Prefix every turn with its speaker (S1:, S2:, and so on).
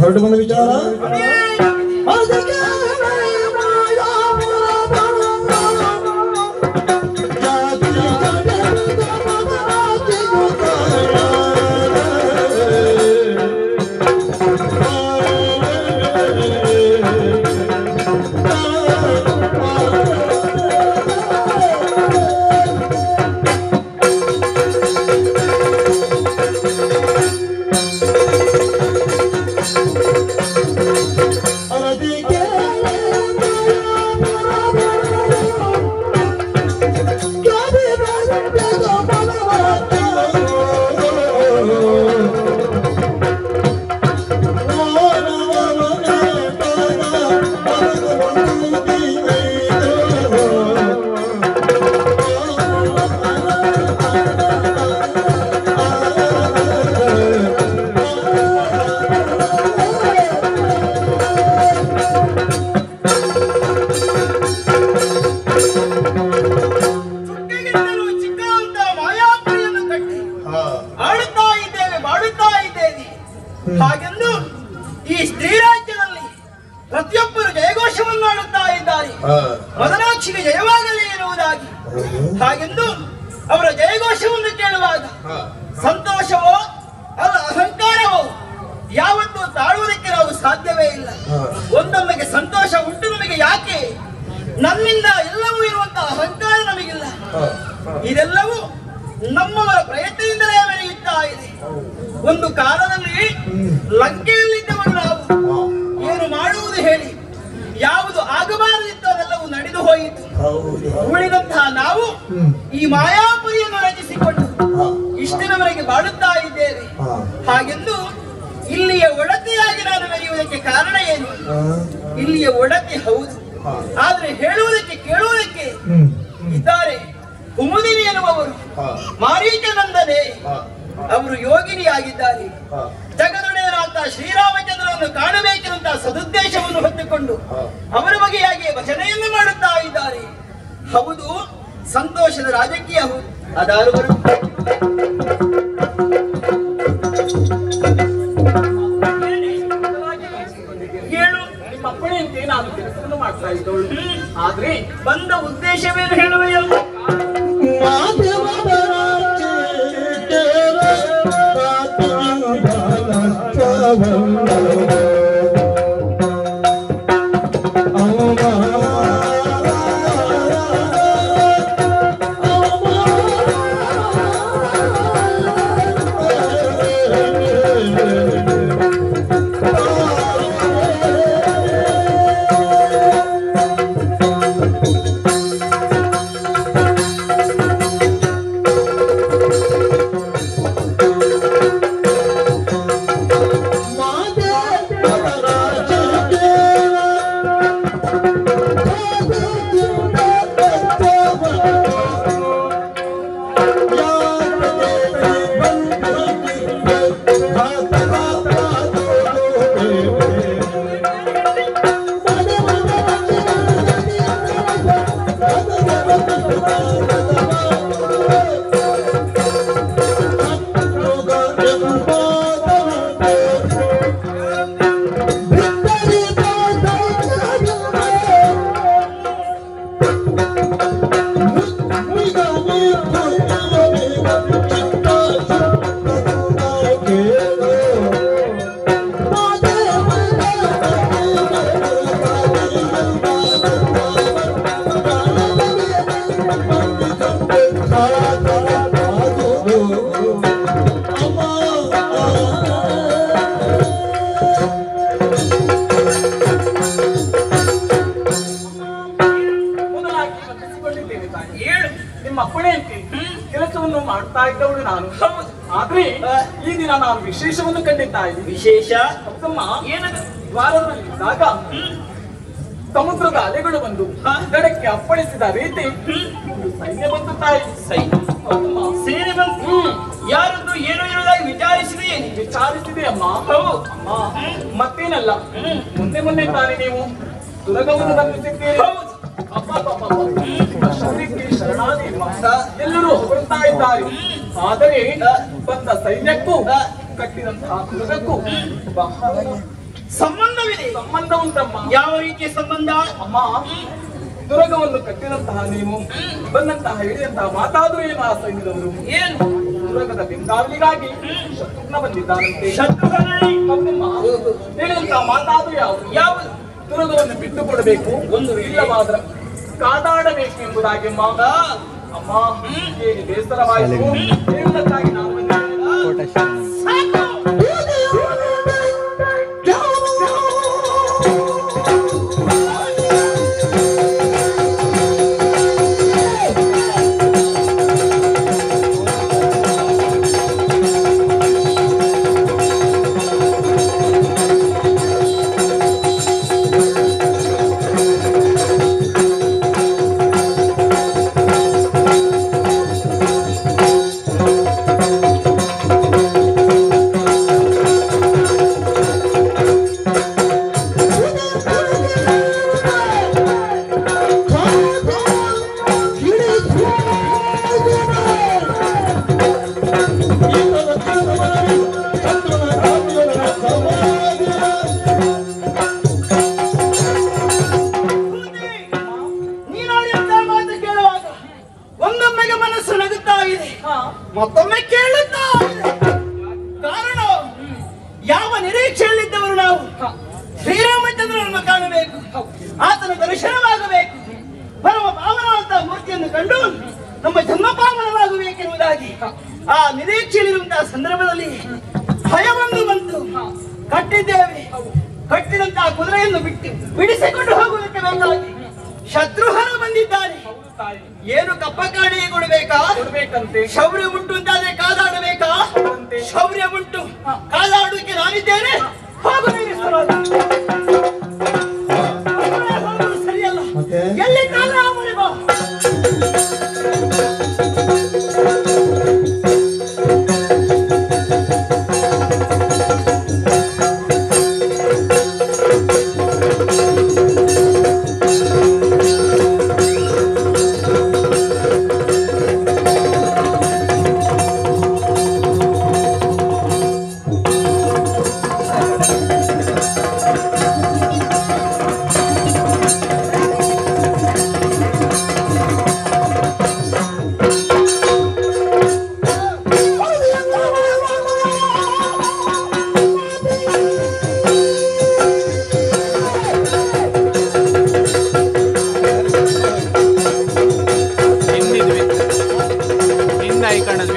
S1: ಹೊರಟು ಬಂದ ವಿಚಾರ
S2: ಹಾಗೆಂದು ಈ ಸ್ತ್ರೀ ರಾಜ್ಯದಲ್ಲಿ ಪ್ರತಿಯೊಬ್ಬರು ಜಯಘೋಷವನ್ನು ಮಾಡುತ್ತಾ ಇದ್ದಾರೆ. ಮದನಾಕ್ಷಿಗೆ ಜಯವಾಗಲಿ ಎನ್ನುವುದಾಗಿ. ಹಾಗೆಂದು ಅವರ ಜಯಘೋಷವನ್ನು ಕೇಳುವಾಗ ಸಂತೋಷವೋ ಅಲ್ಲ ಅಹಂಕಾರವೋ ಯಾವತ್ತೂ ತಾಳುವುದಕ್ಕೆ ನಾವು ಸಾಧ್ಯವೇ ಇಲ್ಲ. ಒಂದೊಮ್ಮೆಗೆ ಸಂತೋಷ ಉಂಟು ನಮಗೆ ಯಾಕೆ, ನನ್ನಿಂದ ಎಲ್ಲವೂ ಇರುವಂತಹ ಅಹಂಕಾರ ನಮಗಿಲ್ಲ. ಇದೆಲ್ಲವೂ ನಮ್ಮವರ ಪ್ರಯತ್ನದಿಂದಲೇ ಮೆರೆಯುತ್ತಾ ಇದೆ. ಒಂದು ಕಾಲದಲ್ಲಿ ಲಂಕೆಯಲ್ಲಿದ್ದವರು ನಾವು ಏನು ಮಾಡುವುದು ಹೇಳಿ, ಯಾವುದು ಆಗಬಾರದಿತ್ತು ಅದೆಲ್ಲವೂ ನಡೆದು ಹೋಯಿತು. ಉಳಿದಂತಹ ನಾವು ಈ ಮಾಯಾಪುರಿಯನ್ನು ರಚಿಸಿಕೊಂಡು ಇಷ್ಟಿನವರೆಗೆ ಬಾಳುತ್ತಾ ಇದ್ದೇವೆ. ಹಾಗೆಂದು ಇಲ್ಲಿಯ ಒಡತೆಯಾಗಿ ನಾನು ಮೆರೆಯುವುದಕ್ಕೆ ಕಾರಣ ಏನು? ಇಲ್ಲಿಯ ಒಡತೆ ಹೌದು, ಆದ್ರೆ ಹೇಳುವುದಕ್ಕೆ ಕೇಳುವುದಕ್ಕೆ ಇದ್ದಾರೆ. ಕುಮುದಿನಿ ಎನ್ನುವವರು ಮಾರೀಚನಂದನೆ, ಅವರು ಯೋಗಿನಿಯಾಗಿದ್ದಾರೆ. ಜಗದೊಡೆಯನಾದ ಶ್ರೀರಾಮಚಂದ್ರನನ್ನು ಕಾಣಬೇಕೆನ್ನುವಂತಹ ಸದುದ್ದೇಶವನ್ನು ಹೊತ್ತುಕೊಂಡು ಅವರ ಬಗೆಯಾಗಿ ಭಜನೆಯನ್ನು ಮಾಡುತ್ತಾ ಇದ್ದಾರೆ. ಹೌದು, ಸಂತೋಷದ ರಾಜಕೀಯ ಹೌದು. ಅದಾರು ಹೇಳು, ನಿಮ್ಮ ಅಪ್ಪಣೆಯಂತೆ ನಾನು ಕೆಲಸವನ್ನು ಮಾಡ್ತಾ ಇದ್ದವಳು. ಆದ್ರೆ ಬಂದ ಉದ್ದೇಶವೇನು ಹೇಳುವೆಯಲ್ಲ? ಕೆಲಸವನ್ನು ಮಾಡ್ತಾ ಇದ್ದವಳು ನಾನು. ಆದ್ರೆ ಈ ದಿನ ನಾನು ವಿಶೇಷವನ್ನು ಕಂಡಿದ್ದ ಇದ್ದೀನಿ.
S3: ವಿಶೇಷ
S2: ಹೌದಮ್ಮ.
S3: ಏನದು?
S2: ದ್ವಾರದಲ್ಲಿದ್ದಾಗ ಸಮುದ್ರದ ಅಲೆಗಳು ಬಂದು ದಡಕ್ಕೆ ಅಪ್ಪಳಿಸಿದ ರೀತಿ ಒಂದು ಸೈನ್ಯ ಬಂತು ತಾಯಿ. ಹೌದಮ್ಮ.
S3: ಸೇನೆ ಬಂತು. ಯಾರದ್ದು ಏನು ಇರುವುದಾಗಿ ವಿಚಾರಿಸಿದೆ?
S2: ವಿಚಾರಿಸಿದೆ ಅಮ್ಮ. ಅಮ್ಮ ಮತ್ತೇನಲ್ಲ, ಮೊನ್ನೆ ತಾನೇ ನೀವು ದುರ್ಗವನ್ನು ಬಂಧಿಸಿದ್ದೀರಿ. ಶೌರ್ಯಕ್ಕೆ ಶರಣಾದಿ ಎಲ್ಲರೂ ಹೊಗಳ್ತಾ ಇದ್ದಾರೆ. ಆದರೆ ಬಂದ ಸೈನ್ಯಕ್ಕೂ ಕಟ್ಟಿದಂತಹ ದುರ್ಗಕ್ಕೂ ಬಹಳ
S3: ಸಂಬಂಧವಿದೆ.
S2: ಸಂಬಂಧ ಉಂಟಮ್ಮ.
S3: ಯಾವ ರೀತಿಯ ಸಂಬಂಧ?
S2: ಅಮ್ಮ, ದುರ್ಗವನ್ನು ಕಟ್ಟಿದಂತಹ ನೀವು ಬಂದಂತಹ ಹಿಡಿದಂತಹ ಮಾತಾದರೂ ಏನು ಆ ಸೈನ್ಯದವರು?
S3: ಏನು?
S2: ದುರ್ಗದ ಬೆಂಗಾವಲಿಗಾಗಿ ಶತ್ರುಘ್ನ ಬಂದಿದ್ದಾರಂತೆ.
S3: ಶತ್ರುಘ್ನ
S2: ಹೇಳಿದಂತಹ ಮಾತಾದರೂ ಯಾವುದು? ದುರ್ಗವನ್ನು ಬಿಟ್ಟು ಕೊಡಬೇಕು, ಒಂದು ಇಲ್ಲವಾದ್ರೆ ಕಾದಾಡಬೇಕು ಎಂಬುದಾಗಿ ಮಾತ. ಅಮ್ಮ, ಹೇಗೆ ಬೇಸರವಾಯಿತು. ಹೇಳುವುದಕ್ಕಾಗಿ ನಾನು
S3: ಮತ್ತೊಮ್ಮೆ ಕೇಳುತ್ತಾ ಕಾರಣ ಯಾವ ನಿರೀಕ್ಷೆಯಲ್ಲಿದ್ದವರು ನಾವು ಶ್ರೀರಾಮಚಂದ್ರನನ್ನು ಕಾಣಬೇಕು, ಆತನ ದರ್ಶನವಾಗಬೇಕು, ಪರಮ ಪಾವನವಂತ ಮೂರ್ತಿಯನ್ನು ಕಂಡು ನಮ್ಮ ಜನ್ಮ ಪಾವನವಾಗಬೇಕೆನ್ನುವುದಾಗಿ ಆ ನಿರೀಕ್ಷೆಯಲ್ಲಿರುವಂತಹ ಸಂದರ್ಭದಲ್ಲಿ ಭಯವೊಂದು ಬಂತು. ಕಟ್ಟಿದ್ದೇವೆ, ಕಟ್ಟಿದಂತಹ ಕುದುರೆಯನ್ನು ಬಿಡಿಸಿಕೊಂಡು ಹೋಗುವುದಕ್ಕೆ ಬೇಕಾಗಿ ಶತ್ರುಹನು ಬಂದಿದ್ದಾನೆ. ಏನು ಕಪ್ಪ ಕಾಣಿಗೆ ಕೊಡಬೇಕಂತೆ? ಶೌರ್ಯ ಉಂಟು ಅಂತಾದ್ರೆ ಕಾದಾಡಬೇಕಾ? ಶೌರ್ಯ ಉಂಟು, ಕಾದಾಡುವುದಕ್ಕೆ ನಾನಿದ್ದೇನೆ. ಸರಿಯಲ್ಲ, ಎಲ್ಲಿ ಕಾಲ ಬಾ.
S4: ಕಾಣದ